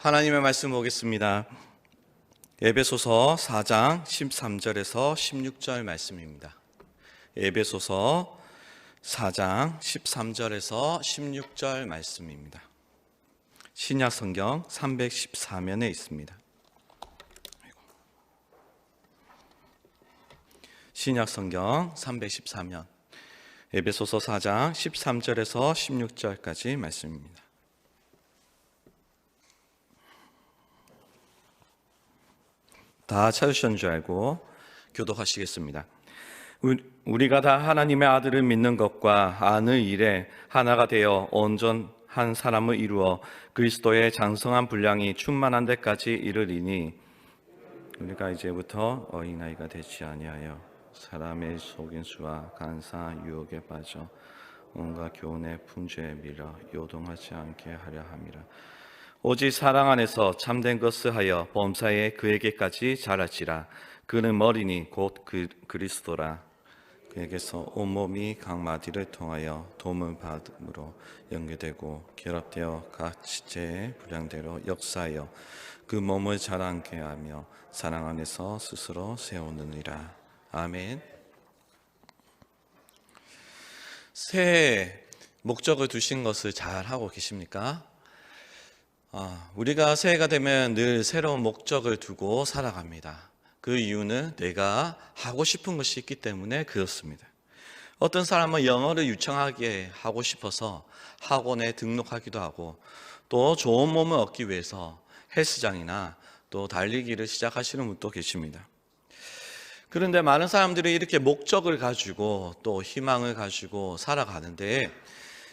하나님의 말씀 보겠습니다. 에베소서 4장 13절에서 16절 말씀입니다. 에베소서 4장 13절에서 16절 말씀입니다. 신약 성경 314면에 있습니다. 신약 성경 314면 에베소서 4장 13절에서 16절까지 말씀입니다. 다 찾으셨는 줄 알고 교독하시겠습니다. 우리가 다 하나님의 아들을 믿는 것과 아는 일에 하나가 되어 온전한 사람을 이루어 그리스도의 장성한 분량이 충만한 데까지 이르리니 우리가 이제부터 어린아이가 되지 아니하여 사람의 속임수와 간사한 유혹에 빠져 온갖 교훈의 풍조에 밀어 요동하지 않게 하려 함이라. 오직 사랑 안에서 참된 것을 하여 범사에 그에게까지 자랄지라. 그는 머리니 곧 그리스도라. 그에게서 온몸이 각 마디를 통하여 도움을 받음으로 연결되고 결합되어 각 지체의 분량대로 역사하여 그 몸을 자라게 하며 사랑 안에서 스스로 세우느니라. 아멘. 새해 목적을 두신 것을 잘 하고 계십니까? 우리가 새해가 되면 늘 새로운 목적을 두고 살아갑니다. 그 이유는 내가 하고 싶은 것이 있기 때문에 그렇습니다. 어떤 사람은 영어를 유창하게 하고 싶어서 학원에 등록하기도 하고, 또 좋은 몸을 얻기 위해서 헬스장이나 또 달리기를 시작하시는 분도 계십니다. 그런데 많은 사람들이 이렇게 목적을 가지고 또 희망을 가지고 살아가는데,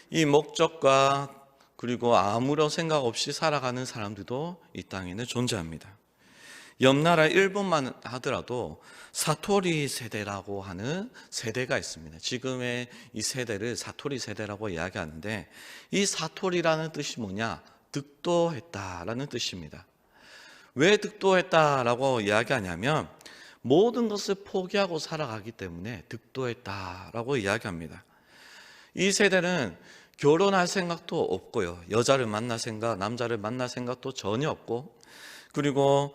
이 목적과 그리고 아무런 생각 없이 살아가는 사람들도 이 땅에는 존재합니다. 옆나라 일본만 하더라도 사토리 세대라고 하는 세대가 있습니다. 지금의 이 세대를 사토리 세대라고 이야기하는데, 이 사토리라는 뜻이 뭐냐? 득도했다라는 뜻입니다. 왜 득도했다라고 이야기하냐면 모든 것을 포기하고 살아가기 때문에 득도했다라고 이야기합니다. 이 세대는 결혼할 생각도 없고요, 여자를 만날 생각, 남자를 만날 생각도 전혀 없고, 그리고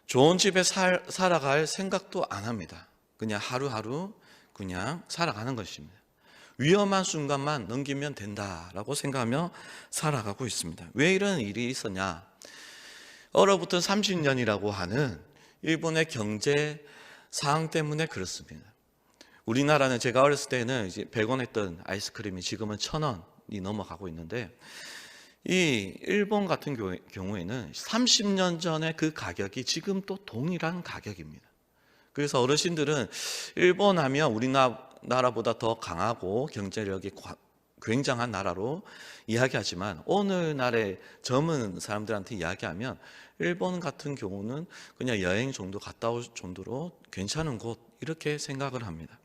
좋은 집에 살아갈 생각도 안 합니다. 그냥 하루하루 그냥 살아가는 것입니다. 위험한 순간만 넘기면 된다라고 생각하며 살아가고 있습니다. 왜 이런 일이 있었냐? 얼어붙은 30년이라고 하는 일본의 경제 상황 때문에 그렇습니다. 우리나라는 제가 어렸을 때는 이제 100원 했던 아이스크림이 지금은 1,000원이 넘어가고 있는데, 이 일본 같은 경우에는 30년 전에 그 가격이 지금 또 동일한 가격입니다. 그래서 어르신들은 일본 하면 우리나라보다 더 강하고 경제력이 굉장한 나라로 이야기하지만, 오늘날의 젊은 사람들한테 이야기하면 일본 같은 경우는 그냥 여행 정도 갔다 올 정도로 괜찮은 곳, 이렇게 생각을 합니다.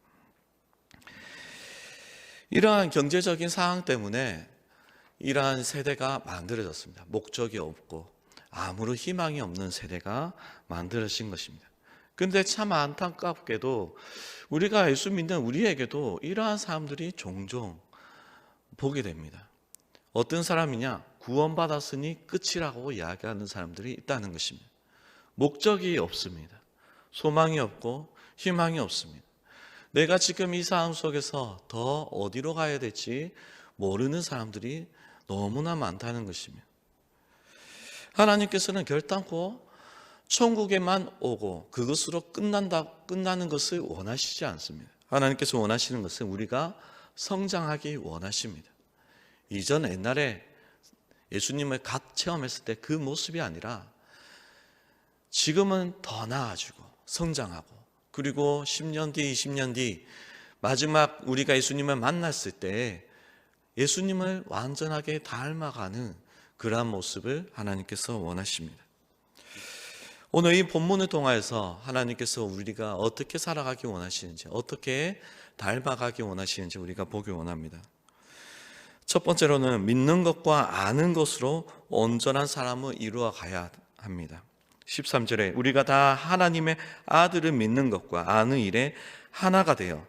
이러한 경제적인 상황 때문에 이러한 세대가 만들어졌습니다. 목적이 없고 아무런 희망이 없는 세대가 만들어진 것입니다. 그런데 참 안타깝게도 우리가 예수 믿는 우리에게도 이러한 사람들이 종종 보게 됩니다. 어떤 사람이냐? 구원받았으니 끝이라고 이야기하는 사람들이 있다는 것입니다. 목적이 없습니다. 소망이 없고 희망이 없습니다. 내가 지금 이 상황 속에서 더 어디로 가야 될지 모르는 사람들이 너무나 많다는 것입니다. 하나님께서는 결단코 천국에만 오고 그것으로 끝나는 것을 원하시지 않습니다. 하나님께서 원하시는 것은 우리가 성장하기 원하십니다. 이전 옛날에 예수님을 갓 체험했을 때 그 모습이 아니라 지금은 더 나아지고 성장하고, 그리고 10년 뒤, 20년 뒤 마지막 우리가 예수님을 만났을 때 예수님을 완전하게 닮아가는 그러한 모습을 하나님께서 원하십니다. 오늘 이 본문을 통해서 하나님께서 우리가 어떻게 살아가기 원하시는지, 어떻게 닮아가기 원하시는지 우리가 보기 원합니다. 첫 번째로는 믿는 것과 아는 것으로 온전한 사람을 이루어 가야 합니다. 13절에 우리가 다 하나님의 아들을 믿는 것과 아는 일에 하나가 되어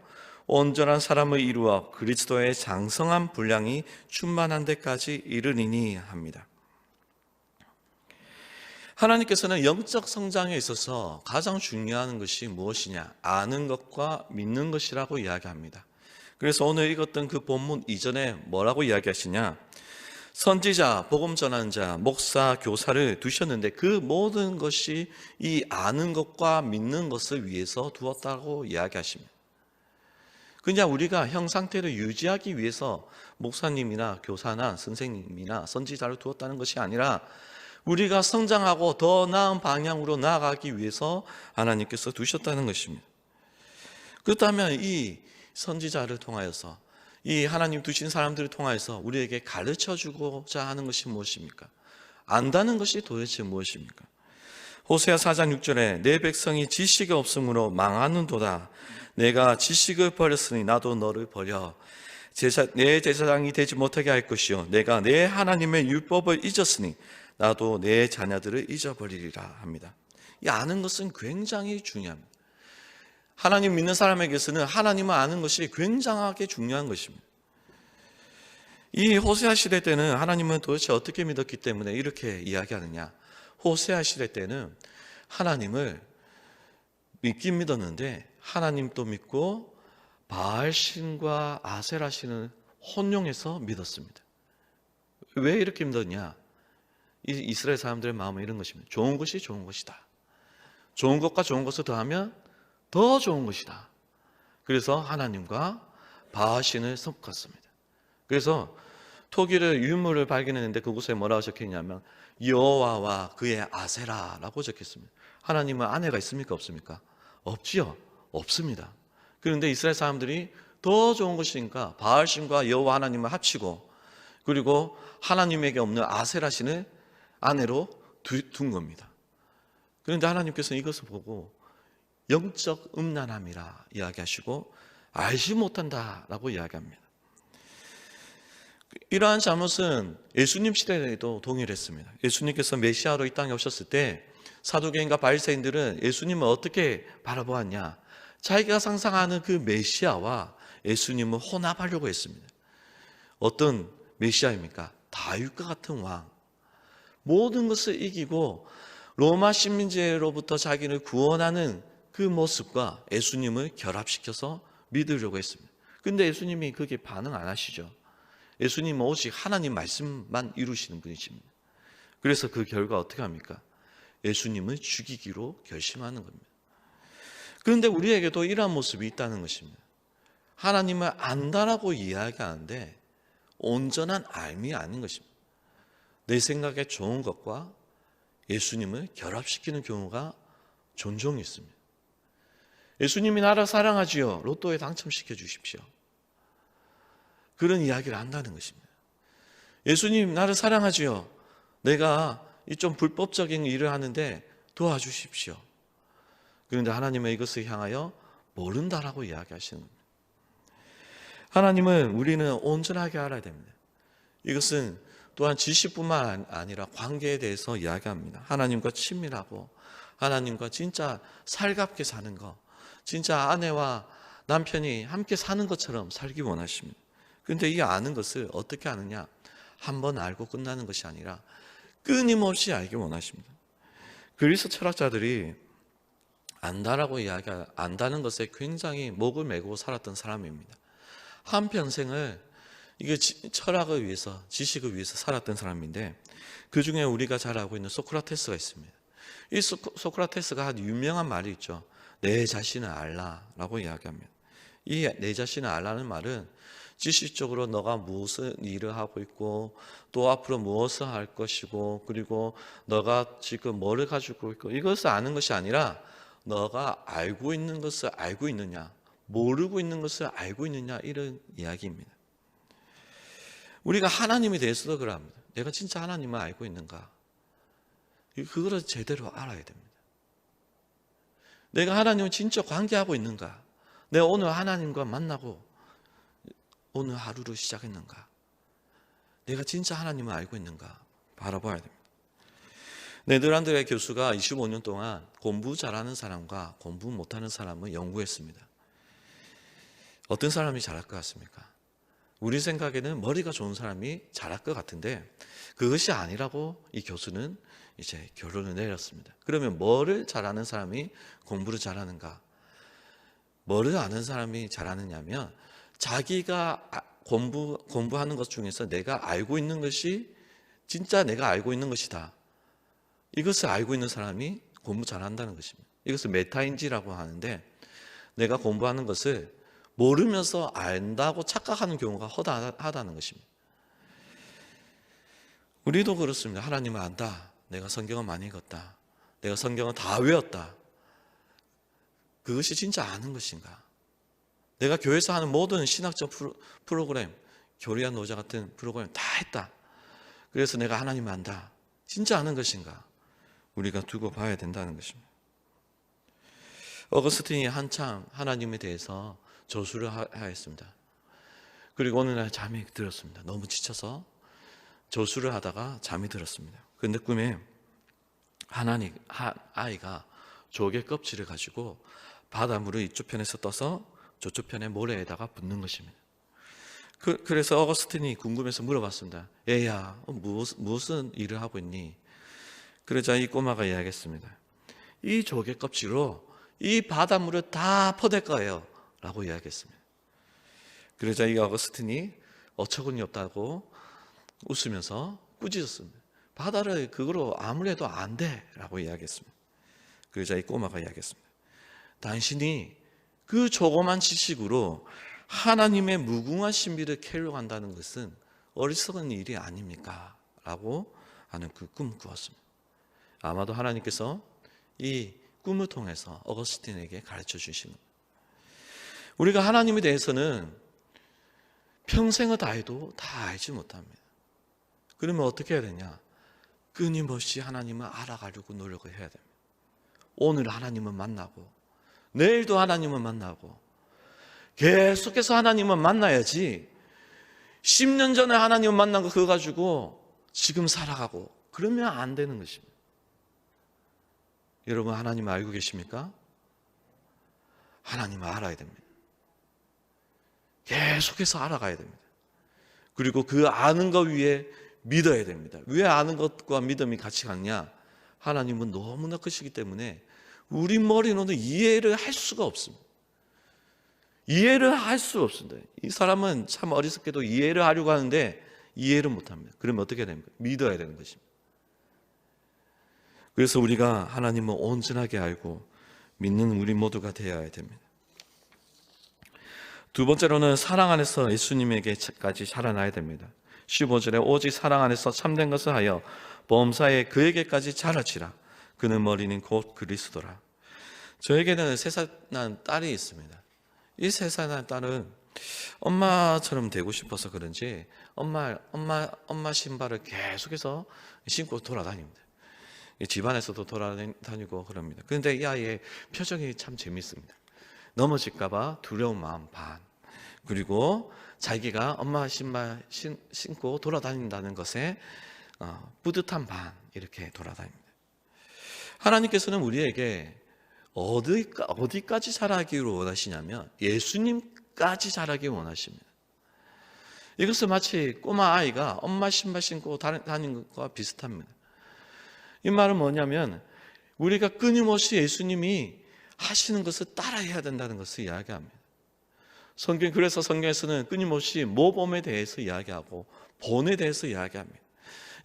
온전한 사람을 이루어 그리스도의 장성한 분량이 충만한 데까지 이르리니 합니다. 하나님께서는 영적 성장에 있어서 가장 중요한 것이 무엇이냐? 아는 것과 믿는 것이라고 이야기합니다. 그래서 오늘 읽었던 그 본문 이전에 뭐라고 이야기하시냐? 선지자, 복음 전하는 자, 목사, 교사를 두셨는데 그 모든 것이 이 아는 것과 믿는 것을 위해서 두었다고 이야기하십니다. 그냥 우리가 형 상태를 유지하기 위해서 목사님이나 교사나 선생님이나 선지자를 두었다는 것이 아니라 우리가 성장하고 더 나은 방향으로 나아가기 위해서 하나님께서 두셨다는 것입니다. 그렇다면 이 선지자를 통하여서 이 하나님 두신 사람들을 통하여서 우리에게 가르쳐주고자 하는 것이 무엇입니까? 안다는 것이 도대체 무엇입니까? 호세아 4장 6절에 내 백성이 지식이 없으므로 망하는도다. 내가 지식을 버렸으니 나도 너를 버려 내 제사장이 되지 못하게 할 것이요 내가 내 하나님의 율법을 잊었으니 나도 내 자녀들을 잊어버리리라 합니다. 이 아는 것은 굉장히 중요합니다. 하나님 믿는 사람에게서는 하나님을 아는 것이 굉장하게 중요한 것입니다. 이 호세아 시대 때는 하나님은 도대체 어떻게 믿었기 때문에 이렇게 이야기하느냐? 호세아 시대 때는 하나님을 믿긴 믿었는데 하나님도 믿고 바알신과 아세라신을 혼용해서 믿었습니다. 왜 이렇게 믿었냐? 이스라엘 사람들의 마음은 이런 것입니다. 좋은 것이 좋은 것이다. 좋은 것과 좋은 것을 더하면 더 좋은 것이다. 그래서 하나님과 바알신을 섞었습니다. 그래서 토기를 유물을 발견했는데 그곳에 뭐라고 적혀있냐면 여호와와 그의 아세라라고 적혔습니다. 하나님은 아내가 있습니까? 없습니까? 없지요. 없습니다. 그런데 이스라엘 사람들이 더 좋은 것이니까 바알신과 여호와 하나님을 합치고 그리고 하나님에게 없는 아세라신을 아내로 둔 겁니다. 그런데 하나님께서는 이것을 보고 영적 음란함이라 이야기하시고 알지 못한다라고 이야기합니다. 이러한 잘못은 예수님 시대에도 동일했습니다. 예수님께서 메시아로 이 땅에 오셨을 때 사두개인과 바리새인들은 예수님을 어떻게 바라보았냐? 자기가 상상하는 그 메시아와 예수님을 혼합하려고 했습니다. 어떤 메시아입니까? 다윗과 같은 왕. 모든 것을 이기고 로마 식민지로부터 자기를 구원하는 그 모습과 예수님을 결합시켜서 믿으려고 했습니다. 근데 예수님이 그게 반응 안 하시죠. 예수님은 오직 하나님 말씀만 이루시는 분이십니다. 그래서 그 결과 어떻게 합니까? 예수님을 죽이기로 결심하는 겁니다. 그런데 우리에게도 이러한 모습이 있다는 것입니다. 하나님을 안다라고 이야기하는데 온전한 알미 아닌 것입니다. 내 생각에 좋은 것과 예수님을 결합시키는 경우가 종종 있습니다. 예수님이 나를 사랑하지요. 로또에 당첨시켜 주십시오. 그런 이야기를 한다는 것입니다. 예수님 나를 사랑하지요. 내가 이 좀 불법적인 일을 하는데 도와주십시오. 그런데 하나님은 이것을 향하여 모른다라고 이야기하시는 겁니다. 하나님은 우리는 온전하게 알아야 됩니다. 이것은 또한 지식뿐만 아니라 관계에 대해서 이야기합니다. 하나님과 친밀하고 하나님과 진짜 살갑게 사는 것, 진짜 아내와 남편이 함께 사는 것처럼 살기 원하십니다. 그런데 이 아는 것을 어떻게 아느냐? 한번 알고 끝나는 것이 아니라 끊임없이 알기 원하십니다. 그리스 철학자들이 안다라고 안다는 것에 굉장히 목을 메고 살았던 사람입니다. 한평생을 이게 철학을 위해서, 지식을 위해서 살았던 사람인데 그 중에 우리가 잘 알고 있는 소크라테스가 있습니다. 이 소크라테스가 한 유명한 말이 있죠. 내 자신을 알라라고 이야기합니다. 이 내 자신을 알라는 말은 지식적으로 너가 무슨 일을 하고 있고 또 앞으로 무엇을 할 것이고 그리고 너가 지금 뭐를 가지고 있고 이것을 아는 것이 아니라 너가 알고 있는 것을 알고 있느냐, 모르고 있는 것을 알고 있느냐 이런 이야기입니다. 우리가 하나님에 대해서도 그럽니다. 내가 진짜 하나님을 알고 있는가? 그거를 제대로 알아야 됩니다. 내가 하나님을 진짜 관계하고 있는가? 내가 오늘 하나님과 만나고 오늘 하루를 시작했는가? 내가 진짜 하나님을 알고 있는가? 바라봐야 됩니다. 네덜란드의 교수가 25년 동안 공부 잘하는 사람과 공부 못하는 사람을 연구했습니다. 어떤 사람이 잘할 것 같습니까? 우리 생각에는 머리가 좋은 사람이 잘할 것 같은데 그것이 아니라고 이 교수는 이제 결론을 내렸습니다. 그러면 뭐를 잘하는 사람이 공부를 잘하는가? 뭐를 아는 사람이 잘하느냐면 자기가 공부하는 것 중에서 내가 알고 있는 것이 진짜 내가 알고 있는 것이다. 이것을 알고 있는 사람이 공부 잘한다는 것입니다. 이것을 메타인지라고 하는데 내가 공부하는 것을 모르면서 안다고 착각하는 경우가 허다하다는 것입니다. 우리도 그렇습니다. 하나님을 안다. 내가 성경을 많이 읽었다. 내가 성경을 다 외웠다. 그것이 진짜 아는 것인가? 내가 교회에서 하는 모든 신학적 프로그램, 교리와 노자 같은 프로그램 다 했다. 그래서 내가 하나님을 안다. 진짜 아는 것인가? 우리가 두고 봐야 된다는 것입니다. 어거스틴이 한참 하나님에 대해서 저수를 하였습니다. 그리고 어느 날 잠이 들었습니다. 너무 지쳐서 저수를 하다가 잠이 들었습니다. 그런데 꿈에 아이가 조개 껍질을 가지고 바닷물을 이쪽 편에서 떠서 저쪽 편의 모래에다가 붓는 것입니다. 그래서 어거스틴이 궁금해서 물어봤습니다. 얘야, 무슨 일을 하고 있니? 그러자 이 꼬마가 이야기했습니다. 이 조개 껍질로 이 바닷물을 다 퍼댈 거예요 라고 이야기했습니다. 그러자 이 어거스틴이 어처구니 없다고 웃으면서 꾸짖었습니다. 바다를 그거로 아무래도 안 돼 라고 이야기했습니다. 그러자 이 꼬마가 이야기했습니다. 당신이 그 조그만 지식으로 하나님의 무궁한 신비를 캐려고 한다는 것은 어리석은 일이 아닙니까? 라고 하는 그 꿈을 꾸었습니다. 아마도 하나님께서 이 꿈을 통해서 어거스틴에게 가르쳐 주시는 겁니다. 우리가 하나님에 대해서는 평생을 다해도 다 알지 못합니다. 그러면 어떻게 해야 되냐? 끊임없이 하나님을 알아가려고 노력을 해야 됩니다. 오늘 하나님을 만나고 내일도 하나님을 만나고 계속해서 하나님을 만나야지 10년 전에 하나님을 만난 거 그거 가지고 지금 살아가고 그러면 안 되는 것입니다. 여러분 하나님을 알고 계십니까? 하나님을 알아야 됩니다. 계속해서 알아가야 됩니다. 그리고 그 아는 것 위에 믿어야 됩니다. 왜 아는 것과 믿음이 같이 갔냐? 하나님은 너무나 크시기 때문에 우리 머리로는 이해를 할 수가 없습니다. 이해를 할 수 없습니다. 이 사람은 참 어리석게도 이해를 하려고 하는데 이해를 못합니다. 그러면 어떻게 해야 됩니까? 믿어야 되는 것입니다. 그래서 우리가 하나님을 온전하게 알고 믿는 우리 모두가 되어야 됩니다. 두 번째로는 사랑 안에서 예수님에게까지 자라나야 됩니다. 15절에 오직 사랑 안에서 참된 것을 하여 범사에 그에게까지 자라치라. 그는 머리는 곧 그리스도라. 저에게는 3살 난 딸이 있습니다. 이 3살 난 딸은 엄마처럼 되고 싶어서 그런지 엄마 신발을 계속해서 신고 돌아다닙니다. 집안에서도 돌아다니고 그럽니다. 그런데 이 아이의 표정이 참 재밌습니다. 넘어질까봐 두려운 마음 반, 그리고 자기가 엄마 신발 신고 돌아다닌다는 것에 뿌듯한 반, 이렇게 돌아다닙니다. 하나님께서는 우리에게 어디까지 자라기를 원하시냐면 예수님까지 자라기 원하십니다. 이것은 마치 꼬마 아이가 엄마 신발 신고 다니는 것과 비슷합니다. 이 말은 뭐냐면 우리가 끊임없이 예수님이 하시는 것을 따라해야 된다는 것을 이야기합니다. 그래서 성경에서는 끊임없이 모범에 대해서 이야기하고 본에 대해서 이야기합니다.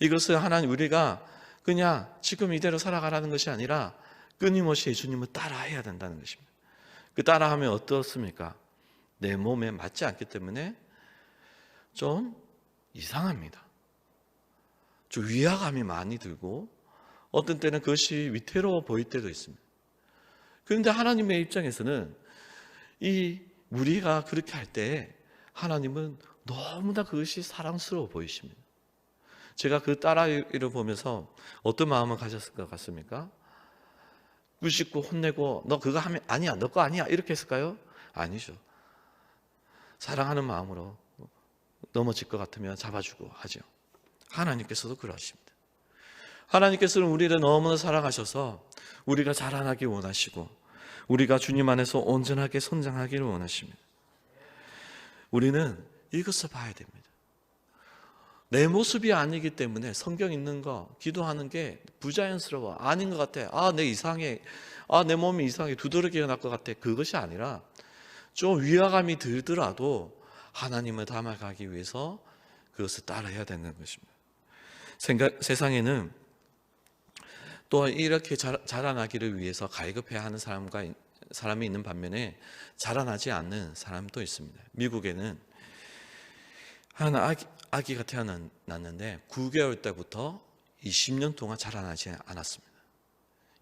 이것을 하나님 우리가 그냥 지금 이대로 살아가라는 것이 아니라 끊임없이 예수님을 따라해야 된다는 것입니다. 그 따라하면 어떻습니까? 내 몸에 맞지 않기 때문에 좀 이상합니다. 좀 위화감이 많이 들고 어떤 때는 그것이 위태로워 보일 때도 있습니다. 그런데 하나님의 입장에서는 우리가 그렇게 할 때 하나님은 너무나 그것이 사랑스러워 보이십니다. 제가 그 딸아이를 보면서 어떤 마음을 가졌을 것 같습니까? 꾸짖고 혼내고 너 그거 하면 아니야, 너 거 아니야 이렇게 했을까요? 아니죠. 사랑하는 마음으로 넘어질 것 같으면 잡아주고 하죠. 하나님께서도 그러십니다. 하나님께서는 우리를 너무나 사랑하셔서 우리가 자라나기 원하시고 우리가 주님 안에서 온전하게 성장하기를 원하십니다. 우리는 이것을 봐야 됩니다. 내 모습이 아니기 때문에 성경 읽는 거, 기도하는 게 부자연스러워, 아닌 것 같아, 내 이상해, 내 몸이 이상해, 두드러기가 날 것 같아, 그것이 아니라 좀 위화감이 들더라도 하나님을 닮아가기 위해서 그것을 따라해야 되는 것입니다. 세상에는 또 이렇게 자라나기를 위해서 갈급해야 하는 사람이 있는 반면에 자라나지 않는 사람도 있습니다. 미국에는 한 아기가 태어났는데 9개월 때부터 20년 동안 자라나지 않았습니다.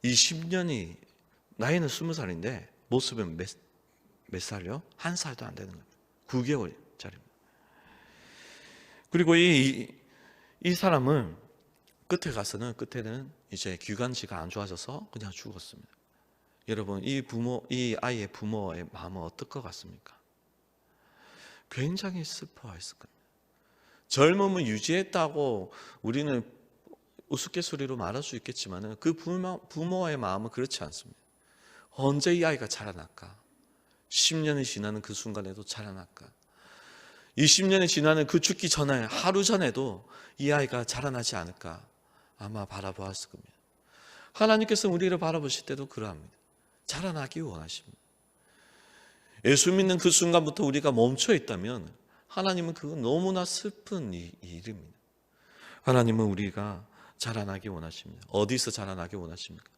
20년이, 나이는 20살인데 모습은 몇 살이요? 1살도 안 되는 겁니다. 9개월짜리입니다. 그리고 이 사람은 끝에는 이제 기관지가 안 좋아져서 그냥 죽었습니다. 여러분, 이 아이의 부모의 마음은 어떨 것 같습니까? 굉장히 슬퍼했을 겁니다. 젊음을 유지했다고 우리는 우스갯소리로 말할 수 있겠지만 그 부모의 마음은 그렇지 않습니다. 언제 이 아이가 자라날까? 10년이 지나는 그 순간에도 자라날까? 20년이 지나는 그 죽기 전에, 하루 전에도 이 아이가 자라나지 않을까? 아마 바라보았을 겁니다. 하나님께서 우리를 바라보실 때도 그러합니다. 자라나기 원하십니다. 예수 믿는 그 순간부터 우리가 멈춰 있다면 하나님은 그건 너무나 슬픈 일입니다. 하나님은 우리가 자라나기 원하십니다. 어디서 자라나기 원하십니까?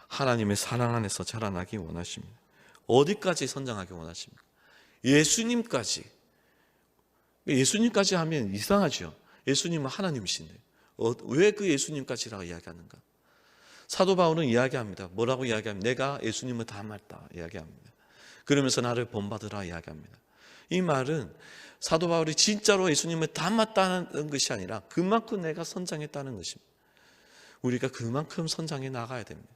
하나님의 사랑 안에서 자라나기 원하십니다. 어디까지 성장하기 원하십니까? 예수님까지. 예수님까지 하면 이상하죠. 예수님은 하나님이신데 왜 그 예수님까지라고 이야기하는가? 사도 바울은 이야기합니다. 뭐라고 이야기합니까? 내가 예수님을 닮았다 이야기합니다. 그러면서 나를 본받으라 이야기합니다. 이 말은 사도 바울이 진짜로 예수님을 닮았다는 것이 아니라 그만큼 내가 성장했다는 것입니다. 우리가 그만큼 성장해 나가야 됩니다.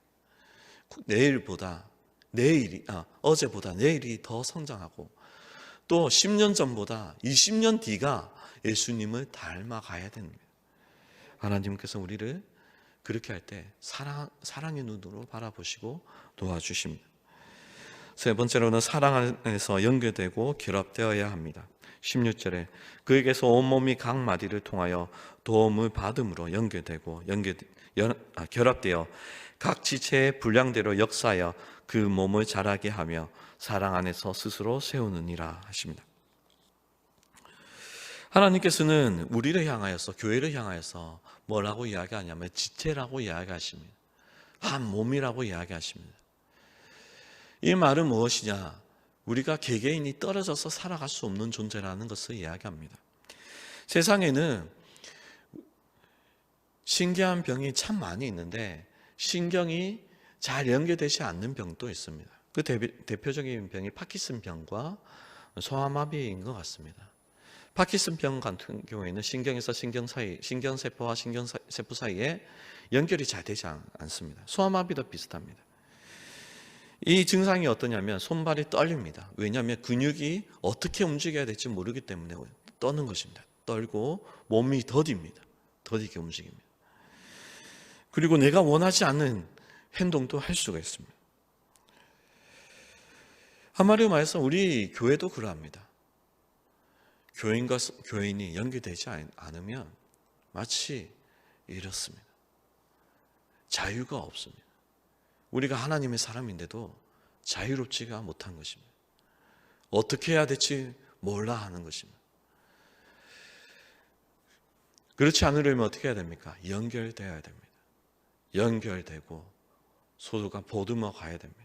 어제보다 내일이 더 성장하고 또 10년 전보다 20년 뒤가 예수님을 닮아가야 됩니다. 하나님께서 우리를 그렇게 할 때 사랑의 눈으로 바라보시고 도와주십니다. 세 번째로는 사랑 안에서 연결되고 결합되어야 합니다. 16절에 그에게서 온몸이 각 마디를 통하여 도움을 받음으로 연결되고 결합되어 각 지체의 분량대로 역사하여 그 몸을 자라게 하며 사랑 안에서 스스로 세우느니라 하십니다. 하나님께서는 우리를 향하여서, 교회를 향하여서 뭐라고 이야기하냐면 지체라고 이야기하십니다. 한 몸이라고 이야기하십니다. 이 말은 무엇이냐? 우리가 개개인이 떨어져서 살아갈 수 없는 존재라는 것을 이야기합니다. 세상에는 신기한 병이 참 많이 있는데 신경이 잘 연계되지 않는 병도 있습니다. 그 대표적인 병이 파킨슨 병과 소아마비인 것 같습니다. 파킨슨 병 같은 경우에는 신경에서 신경세포와 신경세포 사이에 연결이 잘 되지 않습니다. 소아마비도 비슷합니다. 이 증상이 어떠냐면 손발이 떨립니다. 왜냐하면 근육이 어떻게 움직여야 될지 모르기 때문에 떠는 것입니다. 떨고 몸이 더디게 움직입니다. 그리고 내가 원하지 않는 행동도 할 수가 있습니다. 한마디로 말해서 우리 교회도 그러합니다. 교인과 교인이 연결되지 않으면 마치 이렇습니다. 자유가 없습니다. 우리가 하나님의 사람인데도 자유롭지가 못한 것입니다. 어떻게 해야 될지 몰라 하는 것입니다. 그렇지 않으려면 어떻게 해야 됩니까? 연결되어야 됩니다. 연결되고 소도가 보듬어 가야 됩니다.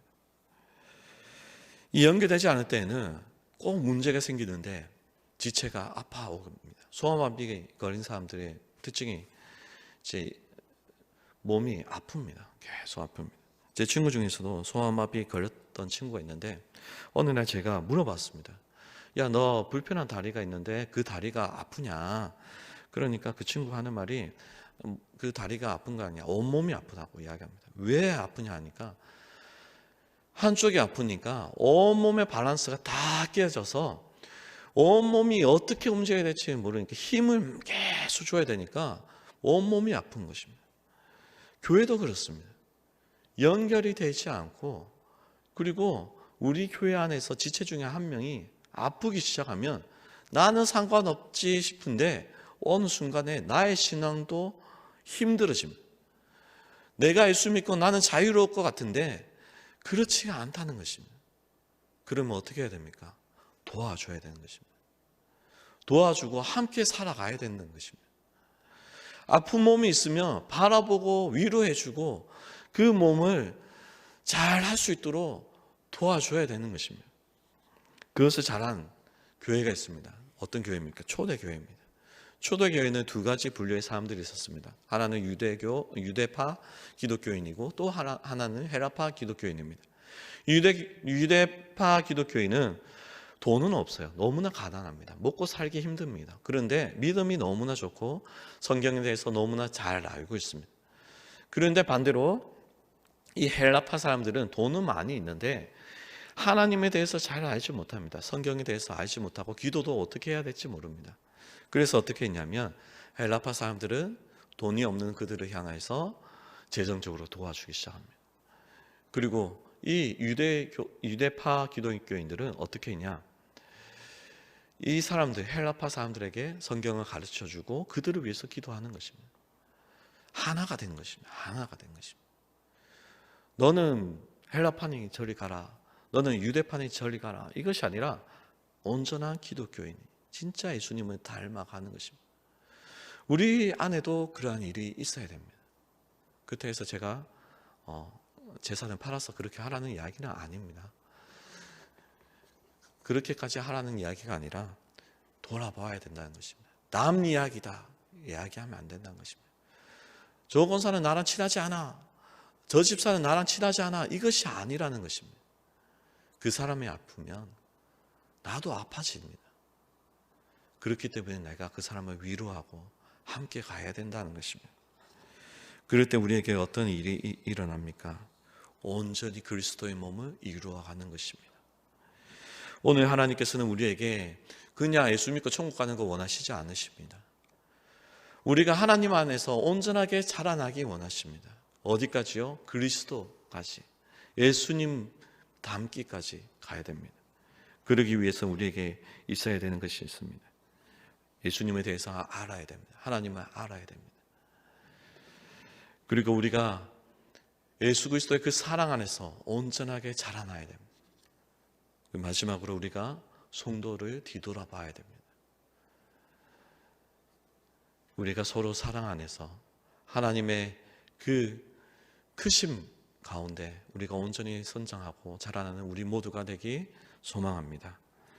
이 연결되지 않을 때에는 꼭 문제가 생기는데 지체가 아파옵니다. 소아마비 걸린 사람들의 특징이 제 몸이 아픕니다. 계속 아픕니다. 제 친구 중에서도 소아마비 걸렸던 친구가 있는데 어느 날 제가 물어봤습니다. 야, 너 불편한 다리가 있는데 그 다리가 아프냐? 그러니까 그 친구가 하는 말이 그 다리가 아픈 거 아니야. 온몸이 아프다고 이야기합니다. 왜 아프냐 하니까 한쪽이 아프니까 온몸의 밸런스가 다 깨져서 온몸이 어떻게 움직여야 될지 모르니까 힘을 계속 줘야 되니까 온몸이 아픈 것입니다. 교회도 그렇습니다. 연결이 되지 않고 그리고 우리 교회 안에서 지체 중에 한 명이 아프기 시작하면 나는 상관없지 싶은데 어느 순간에 나의 신앙도 힘들어집니다. 내가 예수 믿고 나는 자유로울 것 같은데 그렇지가 않다는 것입니다. 그러면 어떻게 해야 됩니까? 도와줘야 되는 것입니다. 도와주고 함께 살아가야 되는 것입니다. 아픈 몸이 있으면 바라보고 위로해주고 그 몸을 잘 할 수 있도록 도와줘야 되는 것입니다. 그것을 잘한 교회가 있습니다. 어떤 교회입니까? 초대교회입니다. 초대교회는 두 가지 분류의 사람들이 있었습니다. 하나는 유대파 기독교인이고 또 하나는 헬라파 기독교인입니다. 유대파 기독교인은 돈은 없어요. 너무나 가난합니다. 먹고 살기 힘듭니다. 그런데 믿음이 너무나 좋고 성경에 대해서 너무나 잘 알고 있습니다. 그런데 반대로 이 헬라파 사람들은 돈은 많이 있는데 하나님에 대해서 잘 알지 못합니다. 성경에 대해서 알지 못하고 기도도 어떻게 해야 될지 모릅니다. 그래서 어떻게 했냐면 헬라파 사람들은 돈이 없는 그들을 향해서 재정적으로 도와주기 시작합니다. 그리고 이 유대파 기독교인들은 어떻게 했냐? 이 사람들, 헬라파 사람들에게 성경을 가르쳐주고 그들을 위해서 기도하는 것입니다. 하나가 된 것입니다. 하나가 된 것입니다. 너는 헬라파니 저리 가라. 너는 유대파니 저리 가라. 이것이 아니라 온전한 기독교인이 진짜 예수님을 닮아가는 것입니다. 우리 안에도 그러한 일이 있어야 됩니다. 그렇다고 해서 제가 재산을 팔아서 그렇게 하라는 이야기는 아닙니다. 그렇게까지 하라는 이야기가 아니라 돌아봐야 된다는 것입니다. 남 이야기다 이야기하면 안 된다는 것입니다. 저 권사는 나랑 친하지 않아. 저 집사는 나랑 친하지 않아. 이것이 아니라는 것입니다. 그 사람이 아프면 나도 아파집니다. 그렇기 때문에 내가 그 사람을 위로하고 함께 가야 된다는 것입니다. 그럴 때 우리에게 어떤 일이 일어납니까? 온전히 그리스도의 몸을 이루어가는 것입니다. 오늘 하나님께서는 우리에게 그냥 예수 믿고 천국 가는 거 원하시지 않으십니다. 우리가 하나님 안에서 온전하게 자라나기 원하십니다. 어디까지요? 그리스도까지, 예수님 닮기까지 가야 됩니다. 그러기 위해서 우리에게 있어야 되는 것이 있습니다. 예수님에 대해서 알아야 됩니다. 하나님을 알아야 됩니다. 그리고 우리가 예수 그리스도의 그 사랑 안에서 온전하게 자라나야 됩니다. 마지막으로 우리가 성도를 뒤돌아봐야 됩니다. 우리가 서로 사랑 안에서 하나님의 그 크심 가운데 우리가 온전히 성장하고 자라나는 우리 모두가 되기 소망합니다.